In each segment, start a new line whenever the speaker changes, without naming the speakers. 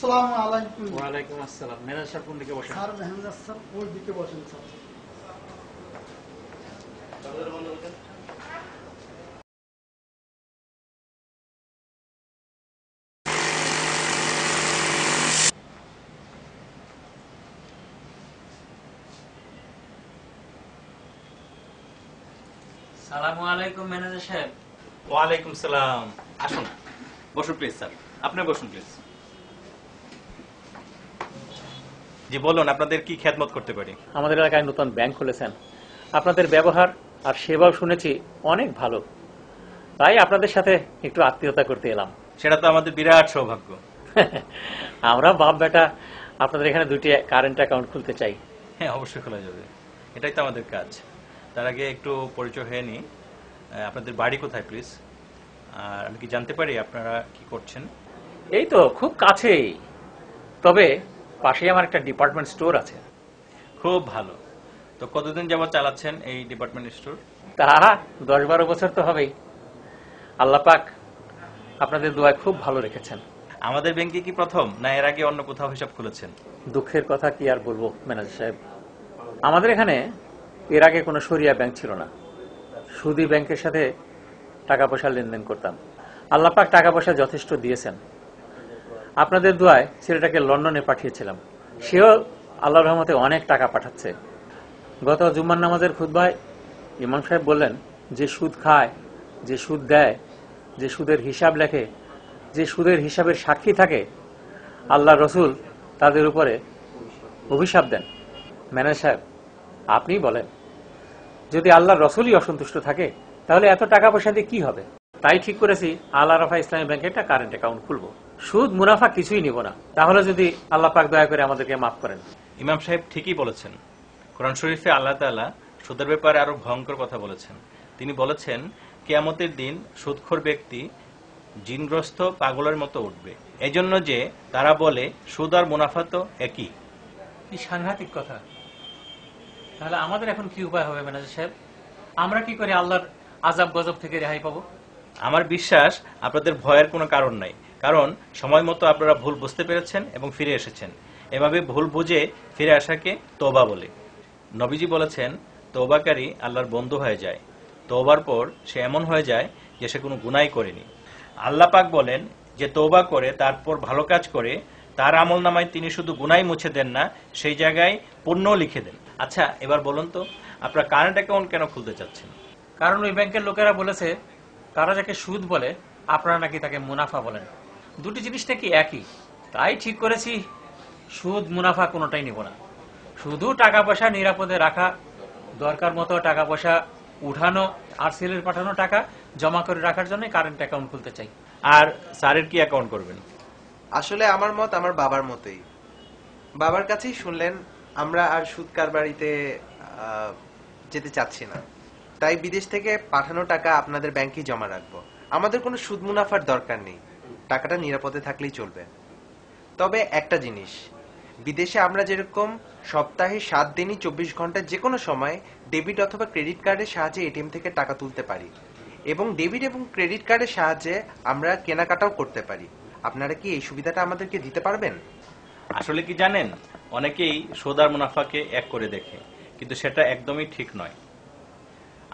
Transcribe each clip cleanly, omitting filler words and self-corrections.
আসসালামু আলাইকুম।
ওয়ালাইকুম আসসালাম। মেজাজ স্যার কোন দিকে বসেন?
স্যার মেহনাজ স্যার ওই দিকে বসেন স্যার।
সালামু আলাইকুম ম্যানেজার সাহেব।
ওয়ালাইকুম সালাম। আসুন বসুন প্লিজ স্যার, আপনি বসুন প্লিজ। জি বলুন, আপনাদের কি খেদমত করতে পারি?
আমাদের এলাকায় নতুন ব্যাংক খুলেছেন, আপনাদের ব্যবহার আর সেবাও শুনেছি অনেক ভালো, তাই আপনাদের সাথে একটু আত্মীয়তা করতে এলাম।
সেটা তো আমাদের বিরাট সৌভাগ্য।
আমরা বাপ বেটা আপনাদের এখানে দুটি কারেন্ট অ্যাকাউন্ট খুলতে চাই।
হ্যাঁ, অবশ্যই খোলা যাবে, এটাই তো আমাদের কাজ। তার আগে একটু পরিচয় হয়ে নিই। আপনাদের বাড়ি কোথায় প্লিজ? আর আমি কি জানতে পারি আপনারা কি করছেন?
এই তো খুব কাছেই, তবে পাশেই আমার একটা ডিপার্টমেন্ট স্টোর আছে।
খুব ভালো। তো কতদিন যাবত চালাচ্ছেন এই ডিপার্টমেন্ট স্টোর?
তা 10-12 বছর তো হবেই। আল্লাহ পাক আপনাদের দোয়ায় খুব ভালো রেখেছেন।
আমাদের ব্যাংকে কি প্রথম, না এর আগে অন্য কোথাও হিসাব খুলেছেন?
দুঃখের কথা কি আর বলবো ম্যানেজার সাহেব, আমাদের এখানে এর আগে কোনো শরিয়া ব্যাংক ছিল না। সুদী ব্যাংকের সাথে টাকা পয়সা লেনদেন করতাম। আল্লাহ পাক টাকা পয়সা যথেষ্ট দিয়েছেন। আপনাদের দোয়ায় ছেলেটাকে লন্ডনে পাঠিয়েছিলাম, সেও আল্লাহর রহমতে অনেক টাকা পাঠাচ্ছে। গত জুম্মার নামাজের খুতবায় ইমাম সাহেব বললেন, যে সুদ খায়, যে সুদ দেয়, যে সুদের হিসাব লেখে, যে সুদের হিসাবের সাক্ষী থাকে, আল্লাহ রসুল তাদের উপরে অভিশাপ দেন। ম্যানেজার সাহেব, আপনিই বলেন, যদি আল্লাহ রসুলই অসন্তুষ্ট থাকে তাহলে এত টাকা পয়সা দিয়ে কি হবে? তাই ঠিক করেছি আল আরাফা ইসলামী ব্যাংকে একটা কারেন্ট অ্যাকাউন্ট খুলবো। সুদ মুনাফা কিছুই নিব না, তাহলে যদি আল্লাহ পাক দয়া করে আমাদেরকে মাফ করেন।
ইমাম সাহেব ঠিকই বলেছেন। কোরআন শরীফে আল্লাহ তাআলা সুদের ব্যাপারে আরো ভয়ঙ্কর কথা বলেছেন। তিনি বলেছেন, কিয়ামতের দিন সুদখোর ব্যক্তি জিনগ্রস্ত পাগলের মতো উঠবে, এজন্য যে তারা বলে সুদ আর মুনাফা তো একই।
কি সাংঘাতিক কথা! তাহলে আমাদের এখন কি উপায় হবে ম্যানেজার সাহেব? আমরা কি করে আল্লাহর আযাব গজব থেকে রেহাই পাবো?
আমার বিশ্বাস আপনাদের ভয়ের কোনো কারণ নাই, কারণ সময় মতো আপনারা ভুল বুঝতে পেরেছেন এবং ফিরে এসেছেন। এভাবে ভুল বুঝে ফিরে আসাকে তওবা বলে। নবীজি বলেছেন, তওবাকারী আল্লাহর বন্ধু হয়ে যায়। তওবার পর সে এমন হয়ে যায় যে সে কোনো গুনাহ করেনি। আল্লাহ পাক বলেন, যে তওবা করে তারপর ভালো কাজ করে তার আমলনামায় তিনি শুধু গুনাহ মুছে দেন না, সেই জায়গায় পুণ্যও লিখে দেন। আচ্ছা, এবার বলুন তো, আপনারা কারেন্ট অ্যাকাউন্ট কেন খুলতে চাচ্ছেন?
কারণ ওই ব্যাংকের লোকেরা বলেছে, তারা যাকে সুদ বলে আপনারা নাকি তাকে মুনাফা বলেন, দুটি জিনিসটা কি একই। তাই ঠিক করেছি সুদ মুনাফা কোনোটাই নিব না, শুধু টাকা পয়সা নিরাপদে রাখা, দরকার মতো টাকা পয়সা উঠানো আর সেলের পাঠানো টাকা জমা করে রাখার জন্য কারেন্ট অ্যাকাউন্ট খুলতে চাই।
আর স্যারের কি অ্যাকাউন্ট করবেন?
আসলে আমার মত আমার বাবার মতোই। বাবার কাছেই শুনলেন আমরা আর সুদ কারবারিতে যেতে চাচ্ছি না, তাই বিদেশ থেকে পাঠানো টাকা আপনাদের ব্যাংকে জমা রাখবো। আমাদের কোনো সুদ মুনাফার দরকার নেই, টাকাটা নিরাপদে থাকলেই চলবে। তবে একটা জিনিস, বিদেশে আমরা যেরকম সপ্তাহে 7 দিনই 24 ঘন্টা যে কোনো সময় ডেবিট অথবা ক্রেডিট কার্ডের সাহায্যে এটিএম থেকে টাকা তুলতে পারি, এবং ডেবিট এবং ক্রেডিট কার্ডের সাহায্যে আমরা কেনাকাটাও করতে পারি। আপনারা কি এই সুবিধাটা আমাদেরকে দিতে পারবেন?
আসলে কি জানেন, অনেকেই সুদ আর মুনাফাকে এক করে দেখে, কিন্তু সেটা একদমই ঠিক নয়।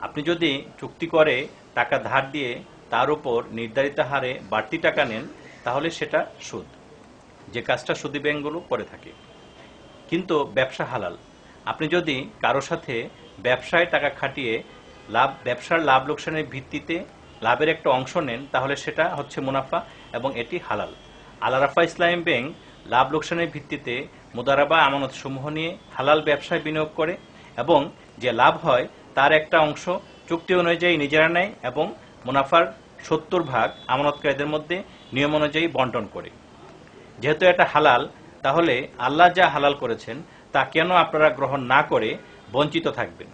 আপনি যদি চুক্তি করে টাকা ধার দিয়ে তার উপর নির্ধারিত হারে বাড়তি টাকা নেন, তাহলে সেটা সুদ, যে কাজটা সুদী ব্যাংকগুলো করে থাকে। কিন্তু ব্যবসা হালাল। আপনি যদি কারো সাথে ব্যবসায় টাকা খাটিয়ে ব্যবসার লাভ লোকসানের ভিত্তিতে লাভের একটা অংশ নেন, তাহলে সেটা হচ্ছে মুনাফা এবং এটি হালাল। আল আরাফা ইসলামী ব্যাংক লাভ লোকসানের ভিত্তিতে মুদারাবা আমানত সমূহ নিয়ে হালাল ব্যবসায় বিনিয়োগ করে, এবং যে লাভ হয় তার একটা অংশ চুক্তি অনুযায়ী নিজেরা নেয় এবং মুনাফার 70% আমানতকারীদের মধ্যে নিয়ম অনুযায়ী বন্টন করে। যেহেতু এটা হালাল, তাহলে আল্লাহ যা হালাল করেছেন তা কেন আপনারা গ্রহণ না করে বঞ্চিত থাকবেন?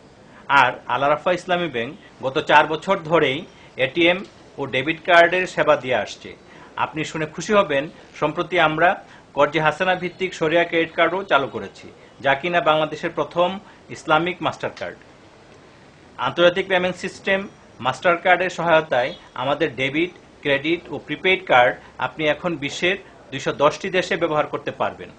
আর আল আরাফা ইসলামী ব্যাংক গত 4 বছর ধরেই এটিএম ও ডেবিট কার্ডের সেবা দিয়ে আসছে। আপনি শুনে খুশি হবেন, সম্প্রতি আমরা কর্জে হাসানা ভিত্তিক শরিয়া ক্রেডিট কার্ডও চালু করেছি, যা কিনা বাংলাদেশের প্রথম ইসলামিক মাস্টার কার্ড। আন্তর্জাতিক পেমেন্ট সিস্টেম মাস্টার কার্ডের সহায়তায় আমাদের ডেবিট, ক্রেডিট ও প্রিপেইড কার্ড আপনি এখন বিশ্বের 210টি দেশে ব্যবহার করতে পারবেন।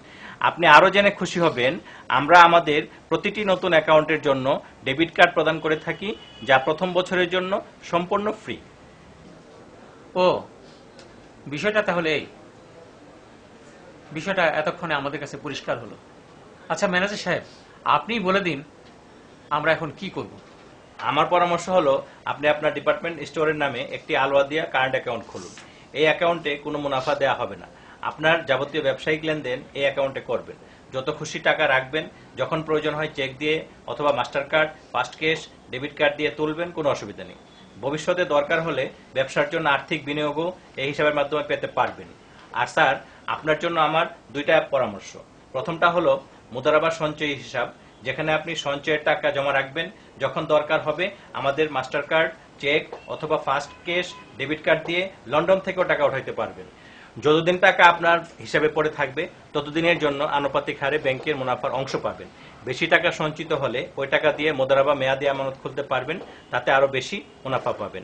আপনি আরো জেনে খুশি হবেন, আমরা আমাদের প্রতিটি নতুন অ্যাকাউন্টের জন্য ডেবিট কার্ড প্রদান করে থাকি, যা প্রথম বছরের জন্য সম্পূর্ণ ফ্রি।
ও, বিষয়টা তাহলে এই। বিষয়টা এতক্ষণে আমাদের কাছে পরিষ্কার হলো। আচ্ছা ম্যানেজার সাহেব, আপনিই বলে দিন আমরা এখন কি করব।
আমার পরামর্শ হলো, আপনি আপনার ডিপার্টমেন্ট স্টোরের নামে একটি আলওয়াদিয়া কারেন্ট অ্যাকাউন্ট খুলুন। এই অ্যাকাউন্টে কোনো মুনাফা দেওয়া হবে না। আপনার যাবতীয় ব্যবসায়িক লেনদেন এই অ্যাকাউন্টে করবেন। যত খুশি টাকা রাখবেন, যখন প্রয়োজন হয় চেক দিয়ে অথবা master card, fast cash, debit card দিয়ে তুলবেন, কোনো অসুবিধা নেই। ভবিষ্যতে দরকার হলে ব্যবসার জন্য আর্থিক বিনিয়োগও এই হিসাবের মাধ্যমে পেতে পারবেন। আর স্যার, আপনার জন্য আমার দুইটা পরামর্শ। প্রথমটা হলো মুদারাবা সঞ্চয়ী হিসাব, যেখানে আপনি সঞ্চয়ের টাকা জমা রাখবেন। যখন দরকার হবে আমাদের মাস্টার কার্ড, চেক অথবা ফাস্ট ক্যাশ, ডেবিট কার্ড দিয়ে লন্ডন থেকেও টাকা উঠাইতে পারবেন। যতদিন টাকা আপনার হিসাবে পড়ে থাকবে ততদিনের জন্য আনুপাতিক হারে ব্যাংকের মুনাফার অংশ পাবেন। বেশি টাকা সঞ্চিত হলে ওই টাকা দিয়ে মুদারাবা মেয়াদি আমানত খুলতে পারবেন, তাতে আরো বেশি মুনাফা পাবেন।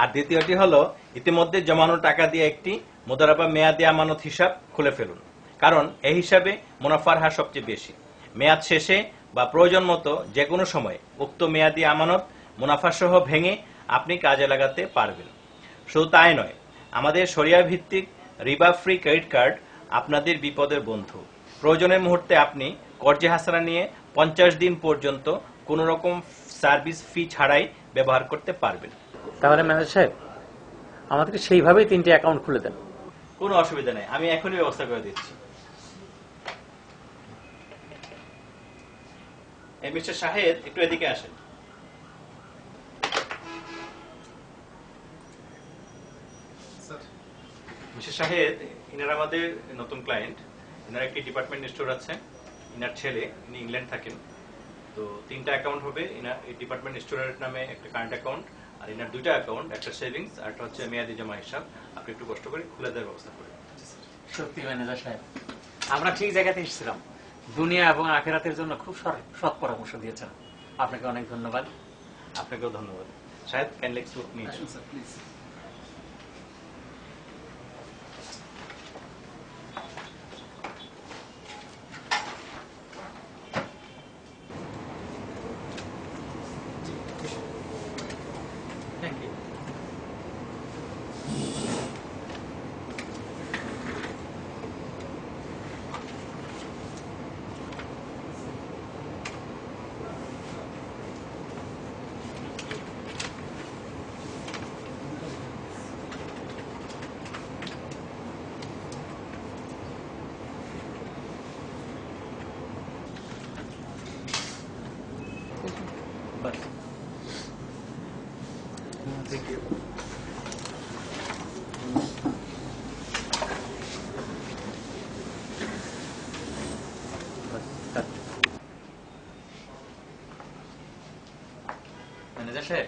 আর দ্বিতীয়টি হলো, ইতিমধ্যে জমানো টাকা দিয়ে একটি মুদারাবা মেয়াদি আমানত হিসাব খুলে ফেলুন, কারণ এই হিসাবে মুনাফার হার সবচেয়ে বেশি। মেয়াদ শেষে বা প্রয়োজন মতো যে কোনো সময় উক্ত মেয়াদি আমানত মুনাফা সহ ভেঙে আপনি কাজে লাগাতে পারবেন। শুধু তাই নয়, আমাদের শরিয়া ভিত্তিক রিবা ফ্রি ক্রেডিট কার্ড আপনাদের বিপদের বন্ধু। প্রয়োজনের মুহূর্তে আপনি কর্জে হাসানা নিয়ে 50 দিন পর্যন্ত কোনো রকম সার্ভিস ফি ছাড়াই ব্যবহার করতে পারবেন।
তাহলে ম্যানেজার সাহেব, আমাদেরকে সেইভাবেই 3টি অ্যাকাউন্ট খুলে দেন।
কোনো অসুবিধা নেই, আমি এখনই ব্যবস্থা করে দিচ্ছি। এই মিস্টার শাহেদ, একটু এদিকে আসেন। মিস্টার শাহেদ, ইনারা আমাদের নতুন ক্লায়েন্ট। ইনার একটি ডিপার্টমেন্ট স্টোর আছে। ইনার ছেলে, ইনি ইংল্যান্ড থাকেন। তো 3টা অ্যাকাউন্ট হবে। ইনার এই ডিপার্টমেন্ট স্টোরের নামে একটা কারেন্ট অ্যাকাউন্ট, আর ইনার 2টা অ্যাকাউন্ট, একটা সেভিংস আর একটা হচ্ছে মেয়াদি জমা হিসাব। আপনি একটু কষ্ট করে খুলে দেওয়ার ব্যবস্থা করেন।
সত্যি ম্যানেজার সাহেব, আমরা ঠিক জায়গাতে এসেছিলাম। দুনিয়া এবং আখেরাতের জন্য খুব সৎ পরামর্শ দিয়েছেন। আপনাকে অনেক ধন্যবাদ।
আপনাকেও ধন্যবাদ। Shahed, kindly excuse me.
Please.
Thank you. বাস।
Thank you.
ম্যানেজার সাহেব,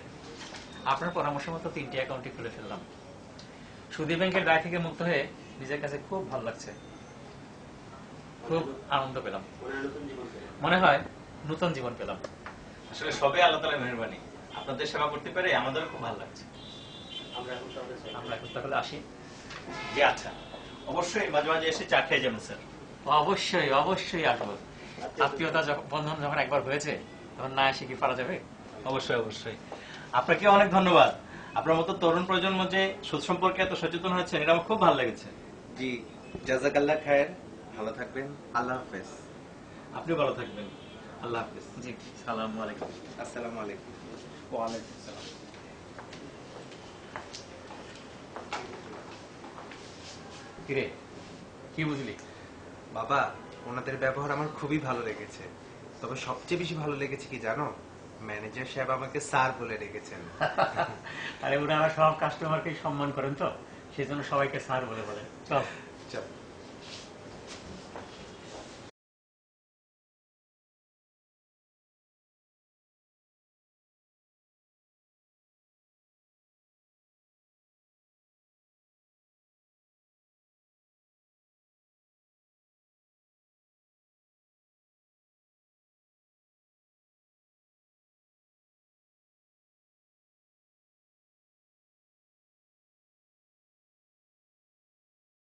আপনার পরামর্শ মতো 3টি অ্যাকাউন্টই খুলে ফেললাম। সুদী ব্যাংকের দায় থেকে মুক্ত হয়ে নিজের কাছে খুব ভালো লাগছে, খুব আনন্দ পেলাম। মনে হয় নতুন জীবন পেলাম।
আসলে সবে আল্লাহ তাআলার মেহেরবানি। আপনাদের সেবা করতে পেরে আমাদেরও খুব ভালো লাগছে।
আমরা এখন তাহলে আসি।
জি আচ্ছা, অবশ্যই মাঝে মাঝে এসে চা খেয়ে যাবেন স্যার।
অবশ্যই অবশ্যই আসবো। আত্মীয়তা বন্ধন যখন একবার হয়েছে তখন না এসে কি পারা যাবে?
অবশ্যই অবশ্যই। আপনাকে অনেক ধন্যবাদ। আপনার মতো তরুণ প্রজন্ম যে সুদ সম্পর্কে এত সচেতন হয়েছেন, এটা আমার খুব ভালো লেগেছে।
জি, জাযাকাল্লাহ খায়ের। ভালো থাকবেন। আল্লাহ হাফেজ।
আপনিও ভালো থাকবেন। আল্লাহ হাফেজ।
জি, সালামু আলাইকুম।
আসসালামু আলাইকুম।
ওয়ালাইকুম আসসালাম।
কিরে, কি বুঝলি?
বাবা, ওনাদের ব্যবহার আমার খুবই ভালো লেগেছে। তবে সবচেয়ে বেশি ভালো লেগেছে কি জানো? ম্যানেজার সাহেব আমাকে স্যার বলে রেখেছেন।
আরে ওনারা সব কাস্টমারকে সম্মান করেন, তো সেজন্য সবাইকে স্যার বলে বলে। চল
চল।